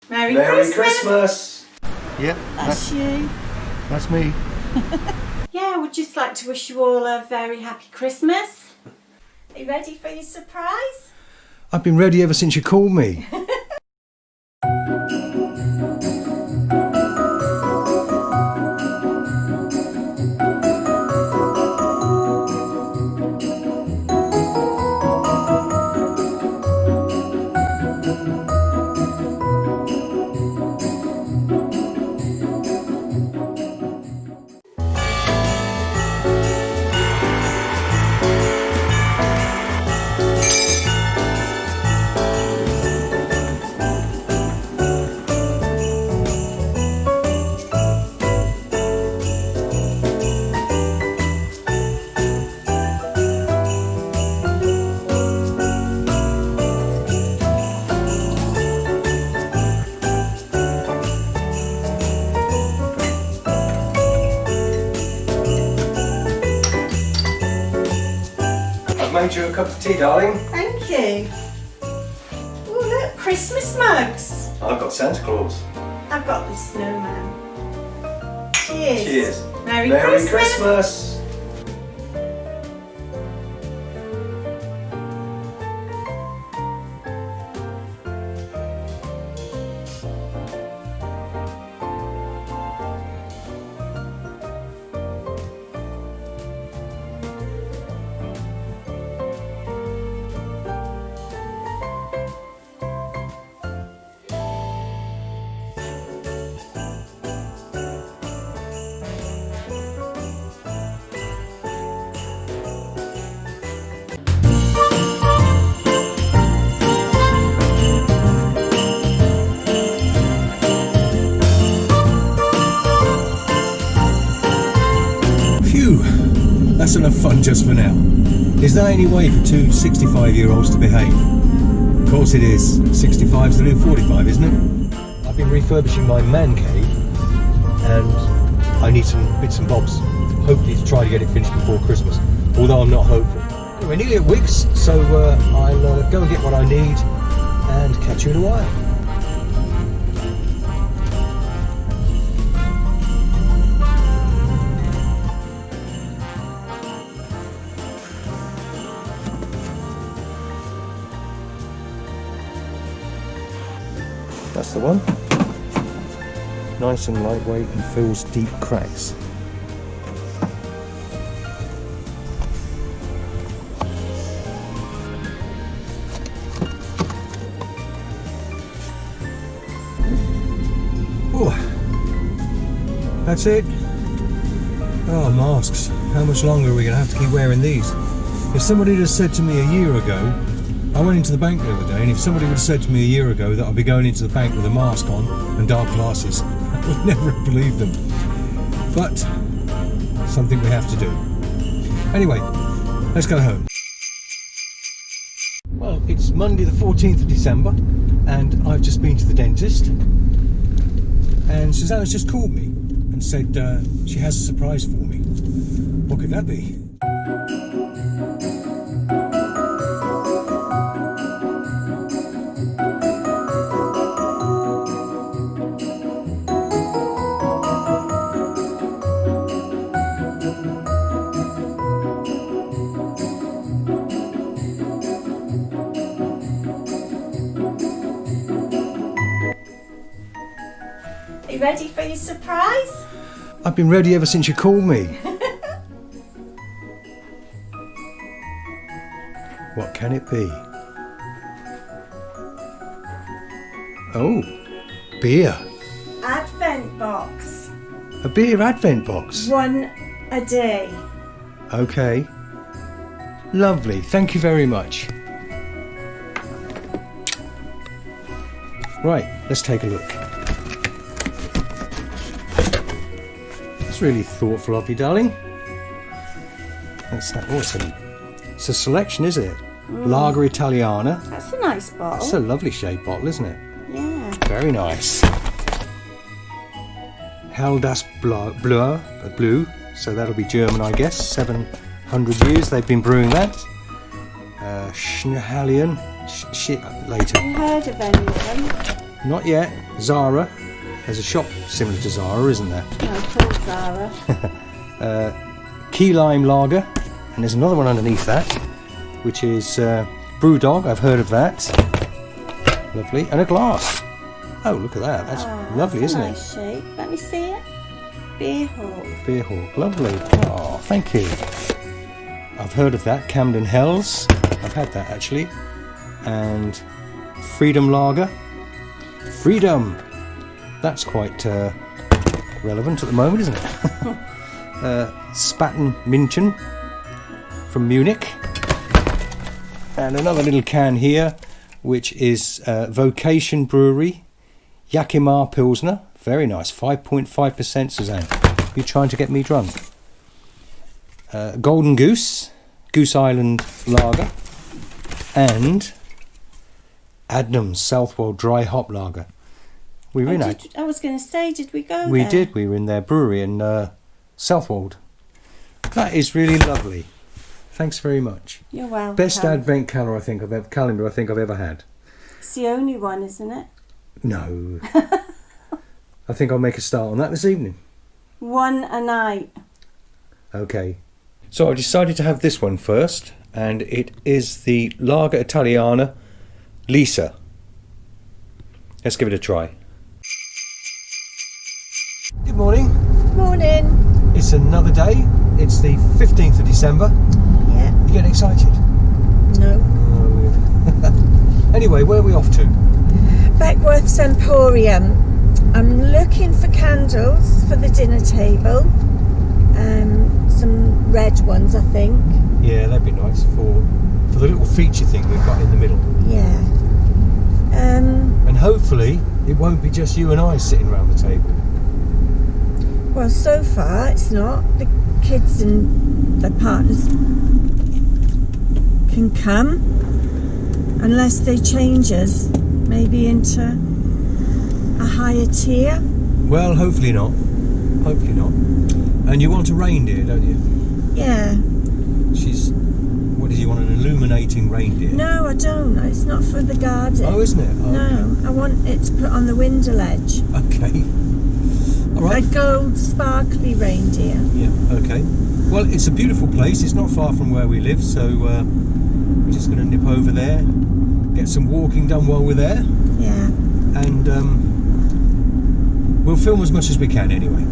Merry Christmas! Yep, That's you. that's me. Yeah, I would just like to wish you all a very happy Christmas. Are you ready for your surprise? I've been ready ever since you called me. I've made you a cup of tea, darling. Thank you. Oh, look, Christmas mugs. I've got Santa Claus. I've got the snowman. Cheers. Cheers. Merry Merry Christmas. Christmas. Phew, that's enough fun just for now. Is there any way for two 65-year-olds to behave? Of course it is. 65's the new 45, isn't it? I've been refurbishing my man cave and I need some bits and bobs. Hopefully to try to get it finished before Christmas, although I'm not hopeful. Anyway, nearly at Wigs, so I'll go and get what I need and catch you in a while. That's the one. Nice and lightweight and fills deep cracks. Oh, that's it. Oh, masks. How much longer are we going to have to keep wearing these? If somebody had said to me a year ago, I went into the bank the other day, and if somebody would have said to me a year ago that I'd be going into the bank with a mask on and dark glasses, I would never have believed them. But something we have to do. Anyway, let's go home. Well, it's Monday the 14th of December, and I've just been to the dentist, and Suzanne's just called me and said she has a surprise for me. What could that be? Are you ready for your surprise? I've been ready ever since you called me. What can it be? Oh, beer. Advent box. A beer advent box. One a day. Okay. Lovely. Thank you very much. Right, let's take a look. That's really thoughtful of you, darling. That's awesome. It's a selection, isn't it? Lager Italiana. That's a nice bottle. It's a lovely shaped bottle, isn't it? Yeah. Very nice. Hell das Blue, so that'll be German, I guess. 700 years they've been brewing that. Schneehalion, shit later. Have you heard of any of them? Not yet. Zara. There's a shop similar to Zara, isn't there? No, called Zara. Key lime lager, and there's another one underneath that, which is Brewdog. I've heard of that. Lovely, and a glass. Oh, look at that. That's lovely, isn't it? Nice shape. Let me see it. Beer Hawk. Beer Hawk, lovely. Oh, thank you. I've heard of that. Camden Hells. I've had that actually. And Freedom Lager. Freedom. That's quite relevant at the moment, isn't it? Spaten München from Munich, and another little can here, which is Vocation Brewery Yakima Pilsner. Very nice, 5.5%. Suzanne, you trying to get me drunk? Golden Goose Island Lager, and Adnams Southwold Dry Hop Lager. We were in I was going to say, did we go We there? did. We were in their brewery in Southwold. That is really lovely. Thanks very much. You're welcome. Best advent calendar I think I've ever had. It's the only one, isn't it? No. I think I'll make a start on that this evening. One a night. Okay. So I decided to have this one first, and it is the Lager Italiana Lisa. Let's give it a try. Good morning. Morning. It's another day. It's the 15th of December. Yeah. You getting excited? No. Anyway, where are we off to? Beckworth's Emporium. I'm looking for candles for the dinner table. Some red ones, I think. Yeah, that'd be nice for the little feature thing we've got in the middle. Yeah. And hopefully it won't be just you and I sitting around the table. Well, so far it's not. The kids and their partners can come, unless they change us, maybe into a higher tier. Well, hopefully not. Hopefully not. And you want a reindeer, don't you? Yeah. What do you want, an illuminating reindeer? No, I don't. It's not for the garden. Oh, isn't it? Oh, no, I want it to put on the window ledge. Okay. All right. A gold sparkly reindeer. Yeah, okay. Well, it's a beautiful place. It's not far from where we live, so we're just going to nip over there, get some walking done while we're there. Yeah. And we'll film as much as we can anyway.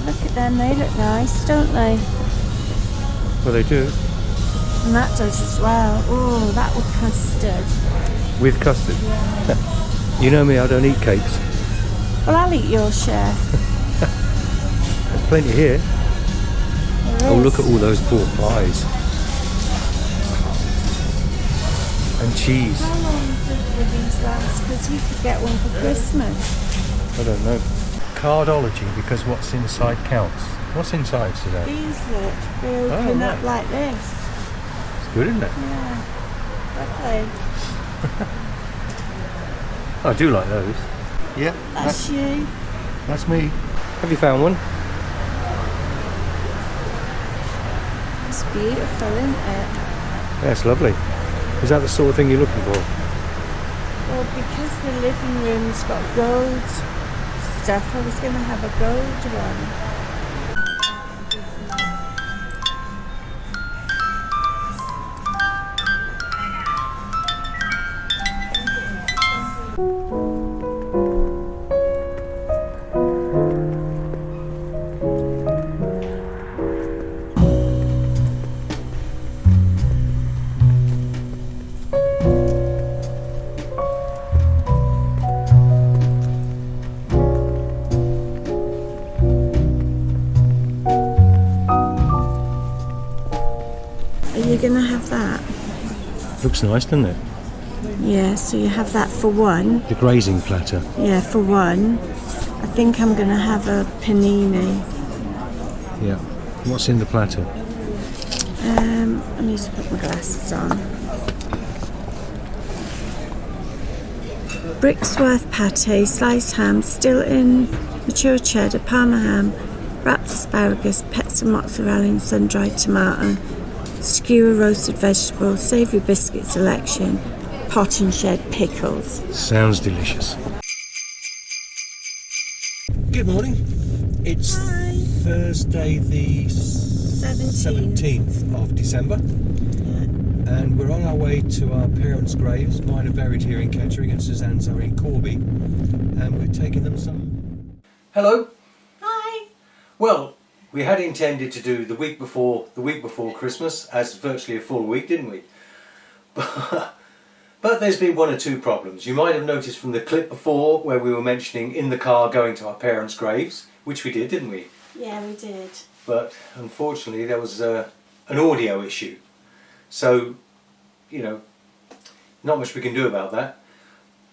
Look at them, they look nice, don't they? Well, they do. And that does as well. Oh, that with custard. With custard? Yeah. You know me, I don't eat cakes. Well, I'll eat your share. There's plenty here. There is. Oh, look at all those pork pies. And cheese. How long will these last? Because you could get one for Christmas. I don't know. Cardology, because what's inside counts. What's inside today? These look, they open up like this. It's good, isn't it? Yeah, lovely. I do like those. Yeah. That's you. That's me. Have you found one? It's beautiful, isn't it? Yeah, it's lovely. Is that the sort of thing you're looking for? Well, because the living room's got gold stuff, I was going to have a gold one. Are you going to have that? Looks nice, doesn't it? Yeah, so you have that for one. The grazing platter. Yeah, for one. I think I'm going to have a panini. Yeah. What's in the platter? I need to put my glasses on. Brixworth pate, sliced ham, Stilton, mature cheddar, parma ham, wrapped asparagus, pets and mozzarella and sun-dried tomato, skewer roasted vegetables, savoury biscuit selection, pot and shed pickles. Sounds delicious. Good morning. It's Hi. Thursday the 17th of December. And we're on our way to our parents' graves. Mine are buried here in Kettering and Suzanne's are in Corby. And we're taking them some... Hello. Hi. Well, we had intended to do the week before Christmas as virtually a full week, didn't we? But there's been one or two problems. You might have noticed from the clip before where we were mentioning in the car going to our parents' graves, which we did, didn't we? Yeah, we did. But unfortunately there was an audio issue. So, you know, not much we can do about that.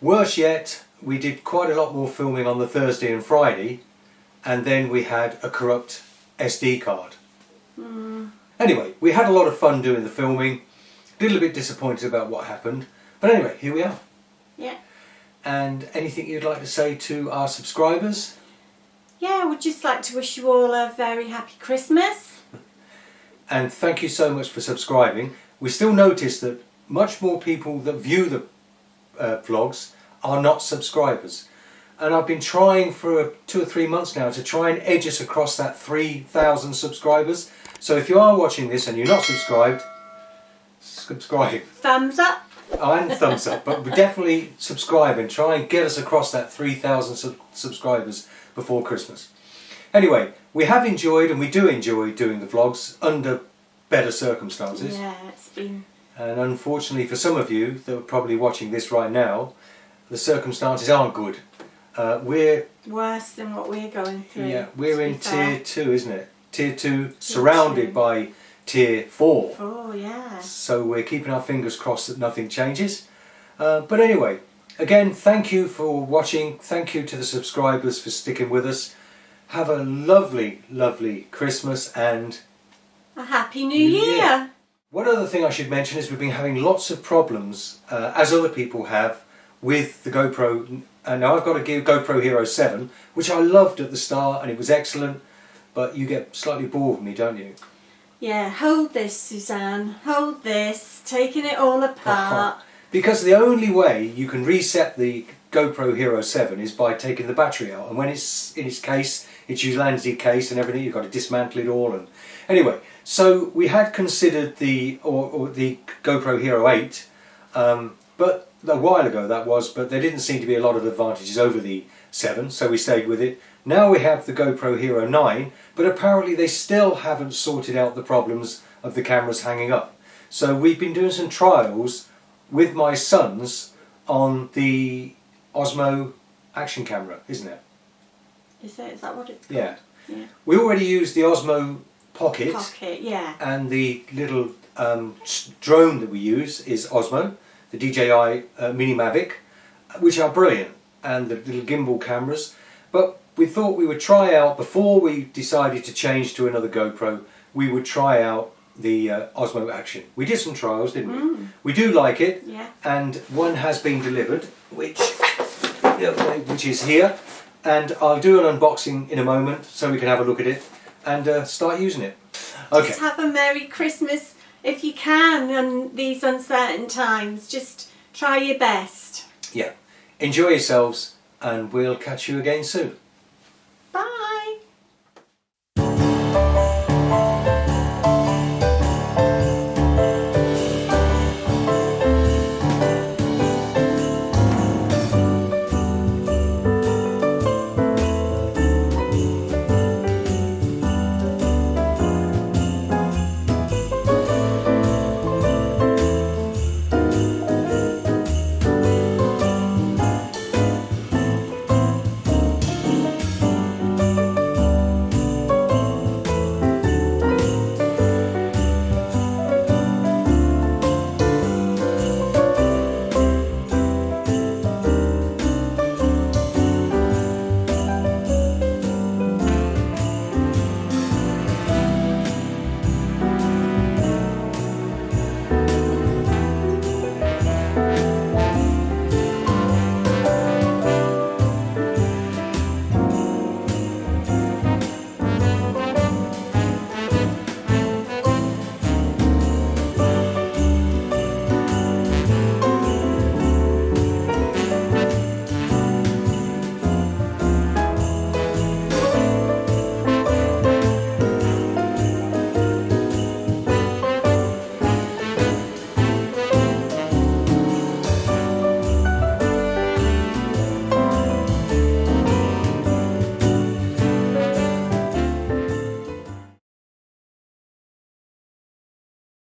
Worse yet, we did quite a lot more filming on the Thursday and Friday, and then we had a corrupt SD card. Anyway, we had a lot of fun doing the filming. A little bit disappointed about what happened, but anyway, here we are. Yeah. And anything you'd like to say to our subscribers? Yeah, I would just like to wish you all a very happy Christmas. And thank you so much for subscribing. We still notice that much more people that view the vlogs are not subscribers. And I've been trying for 2 or 3 months now to try and edge us across that 3,000 subscribers. So if you are watching this and you're not subscribed, subscribe. Thumbs up. And thumbs up, but definitely subscribe and try and get us across that 3,000 subscribers before Christmas. Anyway, we have enjoyed and we do enjoy doing the vlogs under better circumstances. Yeah, it's been... And unfortunately for some of you that are probably watching this right now, the circumstances aren't good. We're worse than what we're going through. Yeah, we're in tier 2, isn't it? Tier 2, surrounded by tier 4. Oh, yeah. So we're keeping our fingers crossed that nothing changes. But anyway, again, thank you for watching. Thank you to the subscribers for sticking with us. Have a lovely, lovely Christmas and a happy New Year. One other thing I should mention is we've been having lots of problems, as other people have, with the GoPro. And now I've got a GoPro Hero 7, which I loved at the start and it was excellent, but you get slightly bored with me, don't you? Yeah, hold this, Suzanne. Hold this. Taking it all apart. Because the only way you can reset the GoPro Hero 7 is by taking the battery out, and when it's in its case, it's your Landsea case and everything, you've got to dismantle it all. And anyway, so we had considered the GoPro Hero 8, but a while ago that was, but there didn't seem to be a lot of advantages over the 7, so we stayed with it. Now we have the GoPro Hero 9, but apparently they still haven't sorted out the problems of the cameras hanging up. So we've been doing some trials with my sons on the Osmo action camera, isn't it? Is that what it's called? Yeah. Yeah. We already used the Osmo Pocket. Pocket, yeah. And the little drone that we use is Osmo, the DJI Mini Mavic, which are brilliant, and the little gimbal cameras. But we thought we would try out, before we decided to change to another GoPro, we would try out the Osmo Action. We did some trials, didn't we? We do like it, Yeah. and one has been delivered, which is here, and I'll do an unboxing in a moment so we can have a look at it and start using it. Okay. Just have a Merry Christmas if you can on these uncertain times. Just try your best. Yeah. Enjoy yourselves, and we'll catch you again soon.